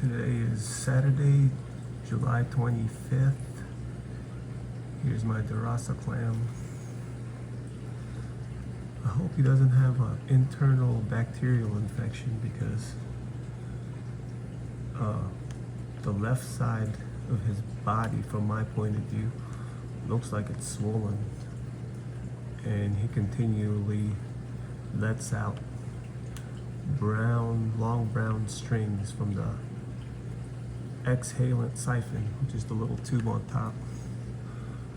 Today is Saturday, July 25th. Here's my Derasa clam. I hope he doesn't have an internal bacterial infection because the left side of his body, from my point of view, looks like it's swollen, and he continually lets out long brown strings from the exhalant siphon, which is the little tube on top.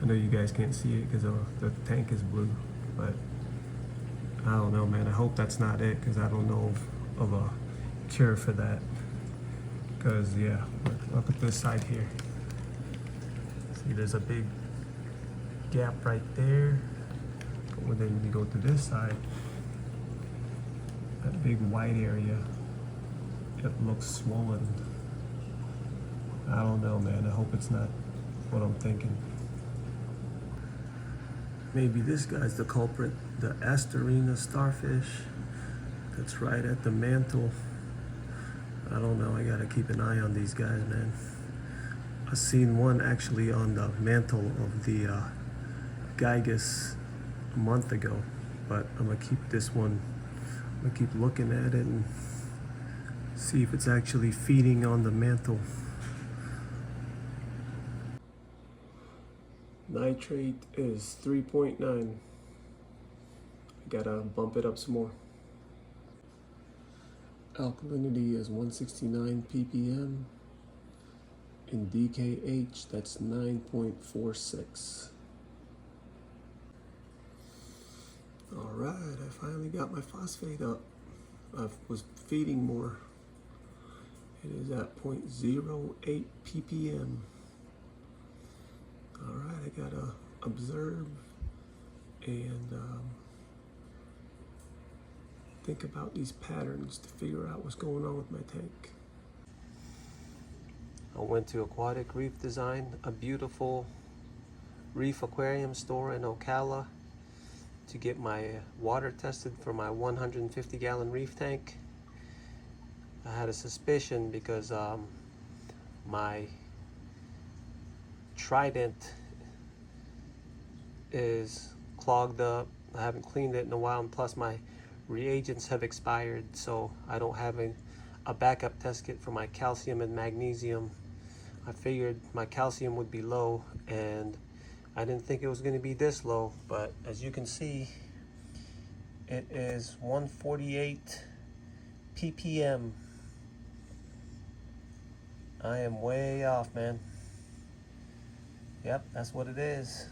I know you guys can't see it because the tank is blue, but I don't know, man. I hope that's not it, because I don't know of a cure for that. Because yeah, look at this side here. See, there's a big gap right there. But then when you go to this side, that big white area, it looks swollen. I don't know, man. I hope it's not what I'm thinking. Maybe this guy's the culprit, the Asterina starfish that's right at the mantle. I don't know, I gotta keep an eye on these guys, man. I seen one actually on the mantle of the Gygus a month ago, but I'm gonna keep this one, I'm gonna keep looking at it and see if it's actually feeding on the mantle. Nitrate is 3.9. I gotta bump it up some more. Alkalinity is 169 ppm. In DKH, that's 9.46. All right, I finally got my phosphate up. I was feeding more. It is at 0.08 ppm. All right, I gotta observe and think about these patterns to figure out what's going on with my tank. I went to Aquatic Reef Design, a beautiful reef aquarium store in Ocala, to get my water tested for my 150-gallon reef tank. I had a suspicion because my trident is clogged up. I haven't cleaned it in a while, and plus my reagents have expired, so I don't have a backup test kit for my calcium and magnesium. I figured my calcium would be low, and I didn't think it was going to be this low, but as you can see, it is 148 ppm. I am way off, man. Yep, that's what it is.